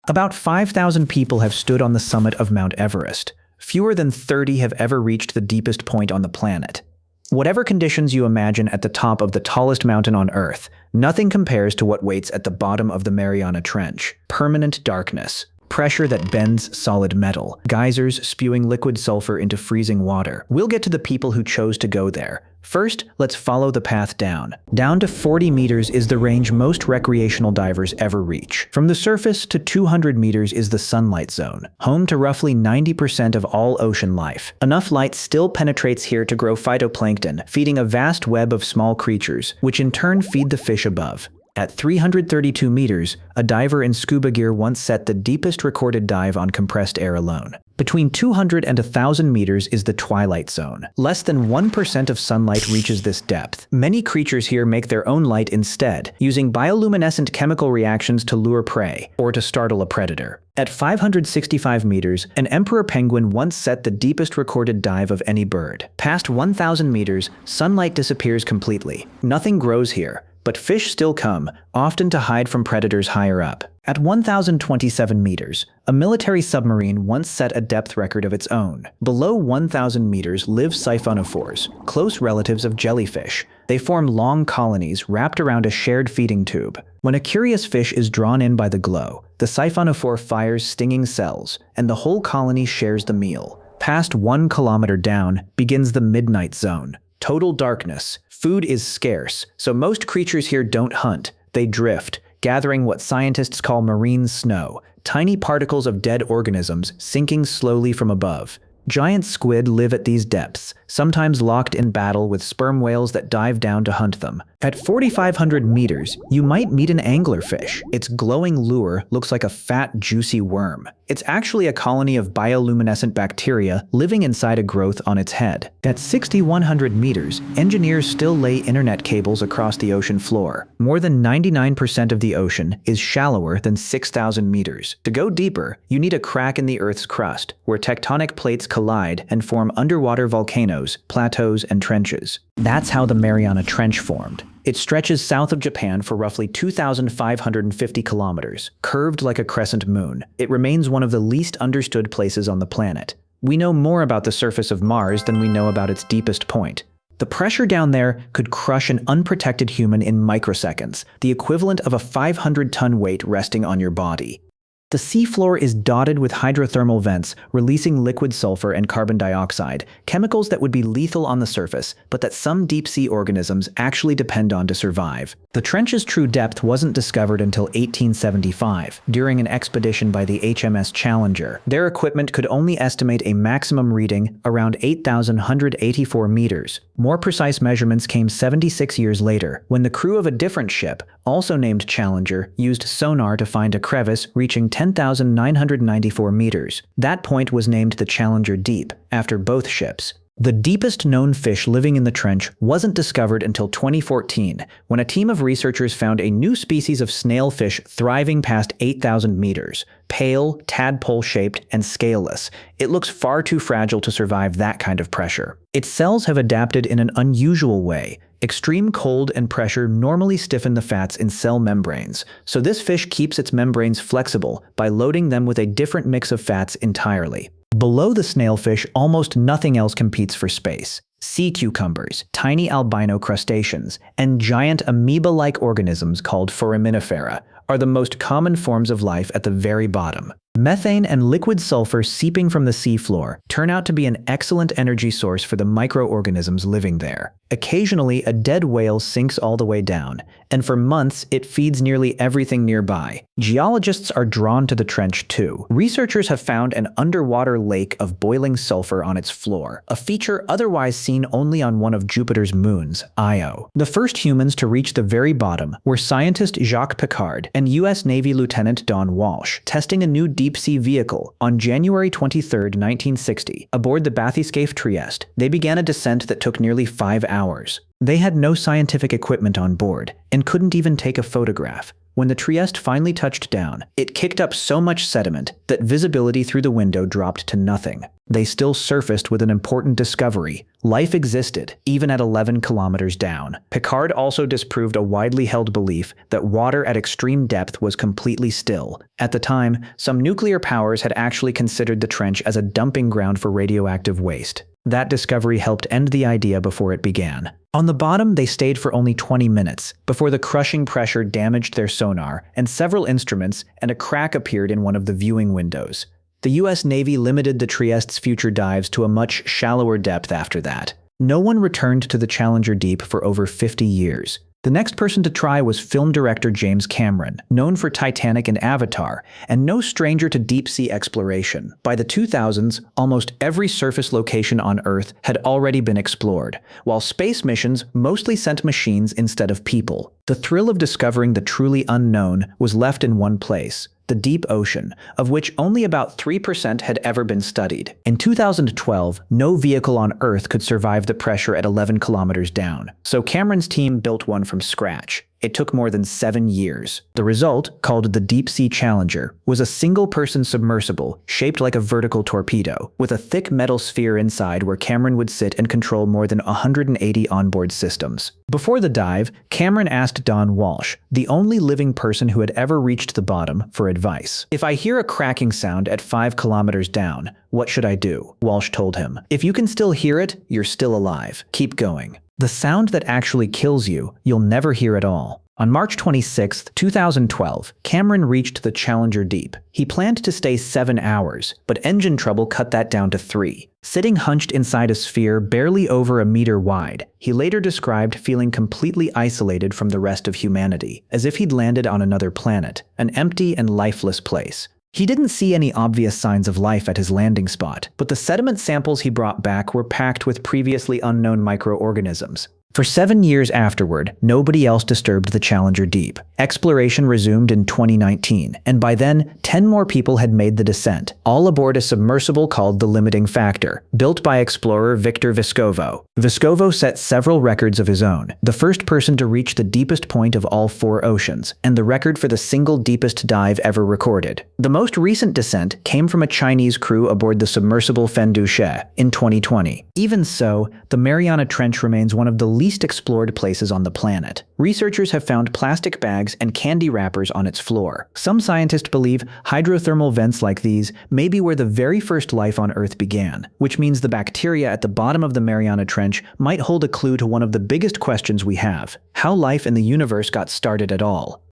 About 5,000 people have stood on the summit of Mount Everest. Fewer than 30 have ever reached the deepest point on the planet. Whatever conditions you imagine at the top of the tallest mountain on Earth, nothing compares to what waits at the bottom of the Mariana Trench. Permanent darkness, pressure that bends solid metal, geysers spewing liquid sulfur into freezing water. We'll get to the people who chose to go there. First, let's follow the path down. Down to 40 meters is the range most recreational divers ever reach. From the surface to 200 meters is the sunlight zone, home to roughly 90% of all ocean life. Enough light still penetrates here to grow phytoplankton, feeding a vast web of small creatures, which in turn feed the fish above. At 332 meters, a diver in scuba gear once set the deepest recorded dive on compressed air alone. Between 200 and 1,000 meters is the twilight zone. Less than 1% of sunlight reaches this depth. Many creatures here make their own light instead, using bioluminescent chemical reactions to lure prey or to startle a predator. At 565 meters, an emperor penguin once set the deepest recorded dive of any bird. Past 1,000 meters, sunlight disappears completely. Nothing grows here, but fish still come, often to hide from predators higher up. At 1,027 meters, a military submarine once set a depth record of its own. Below 1,000 meters live siphonophores, close relatives of jellyfish. They form long colonies wrapped around a shared feeding tube. When a curious fish is drawn in by the glow, the siphonophore fires stinging cells, and the whole colony shares the meal. Past 1 kilometer down begins the midnight zone. Total darkness. Food is scarce, so most creatures here don't hunt. They drift, gathering what scientists call marine snow, tiny particles of dead organisms sinking slowly from above. Giant squid live at these depths, sometimes locked in battle with sperm whales that dive down to hunt them. At 4,500 meters, you might meet an anglerfish. Its glowing lure looks like a fat, juicy worm. It's actually a colony of bioluminescent bacteria living inside a growth on its head. At 6,100 meters, engineers still lay internet cables across the ocean floor. More than 99% of the ocean is shallower than 6,000 meters. To go deeper, you need a crack in the Earth's crust, where tectonic plates collide and form underwater volcanoes, plateaus, and trenches. That's how the Mariana Trench formed. It stretches south of Japan for roughly 2,550 kilometers, curved like a crescent moon. It remains one of the least understood places on the planet. We know more about the surface of Mars than we know about its deepest point. The pressure down there could crush an unprotected human in microseconds, the equivalent of a 500-ton weight resting on your body. The seafloor is dotted with hydrothermal vents releasing liquid sulfur and carbon dioxide, chemicals that would be lethal on the surface, but that some deep-sea organisms actually depend on to survive. The trench's true depth wasn't discovered until 1875, during an expedition by the HMS Challenger. Their equipment could only estimate a maximum reading around 8,184 meters. More precise measurements came 76 years later, when the crew of a different ship, also named Challenger, used sonar to find a crevice reaching 10,994 meters. That point was named the Challenger Deep, after both ships. The deepest known fish living in the trench wasn't discovered until 2014, when a team of researchers found a new species of snailfish thriving past 8,000 meters. Pale, tadpole-shaped, and scaleless, it looks far too fragile to survive that kind of pressure. Its cells have adapted in an unusual way. Extreme cold and pressure normally stiffen the fats in cell membranes, so this fish keeps its membranes flexible by loading them with a different mix of fats entirely. Below the snailfish, almost nothing else competes for space. Sea cucumbers, tiny albino crustaceans, and giant amoeba-like organisms called foraminifera are the most common forms of life at the very bottom. Methane and liquid sulfur seeping from the seafloor turn out to be an excellent energy source for the microorganisms living there. Occasionally, a dead whale sinks all the way down, and for months it feeds nearly everything nearby. Geologists are drawn to the trench too. Researchers have found an underwater lake of boiling sulfur on its floor, a feature otherwise seen only on one of Jupiter's moons, Io. The first humans to reach the very bottom were scientist Jacques Piccard and U.S. Navy Lieutenant Don Walsh, testing a new deep-sea vehicle on January 23, 1960. Aboard the bathyscaphe Trieste, they began a descent that took nearly 5 hours. They had no scientific equipment on board and couldn't even take a photograph. When the Trieste finally touched down, it kicked up so much sediment that visibility through the window dropped to nothing. they still surfaced with an important discovery. Life existed, even at 11 kilometers down. Picard also disproved a widely held belief that water at extreme depth was completely still. At the time, some nuclear powers had actually considered the trench as a dumping ground for radioactive waste. That discovery helped end the idea before it began. On the bottom, they stayed for only 20 minutes, before the crushing pressure damaged their sonar and several instruments, and a crack appeared in one of the viewing windows. The US Navy limited the Trieste's future dives to a much shallower depth after that. No one returned to the Challenger Deep for over 50 years. The next person to try was film director James Cameron, known for Titanic and Avatar, and no stranger to deep-sea exploration. By the 2000s, almost every surface location on Earth had already been explored, while space missions mostly sent machines instead of people. The thrill of discovering the truly unknown was left in one place: the deep ocean, of which only about 3% had ever been studied. In 2012, no vehicle on Earth could survive the pressure at 11 kilometers down, so Cameron's team built one from scratch. It took more than 7 years. The result, called the Deep Sea Challenger, was a single-person submersible shaped like a vertical torpedo, with a thick metal sphere inside where Cameron would sit and control more than 180 onboard systems. Before the dive, Cameron asked Don Walsh, the only living person who had ever reached the bottom, for advice. "If I hear a cracking sound at 5 kilometers down, what should I do?" Walsh told him. "If you can still hear it, you're still alive. Keep going. The sound that actually kills you, you'll never hear at all." On March 26, 2012, Cameron reached the Challenger Deep. He planned to stay 7 hours, but engine trouble cut that down to 3. Sitting hunched inside a sphere barely over a meter wide, he later described feeling completely isolated from the rest of humanity, as if he'd landed on another planet, an empty and lifeless place. He didn't see any obvious signs of life at his landing spot, but the sediment samples he brought back were packed with previously unknown microorganisms. For 7 years afterward, nobody else disturbed the Challenger Deep. Exploration resumed in 2019, and by then, 10 more people had made the descent, all aboard a submersible called the Limiting Factor, built by explorer Victor Vescovo. Vescovo set several records of his own, the first person to reach the deepest point of all 4 oceans, and the record for the single deepest dive ever recorded. The most recent descent came from a Chinese crew aboard the submersible Fenduche in 2020. Even so, the Mariana Trench remains one of the least explored places on the planet. Researchers have found plastic bags and candy wrappers on its floor. Some scientists believe hydrothermal vents like these may be where the very first life on Earth began, which means the bacteria at the bottom of the Mariana Trench might hold a clue to one of the biggest questions we have: how life in the universe got started at all.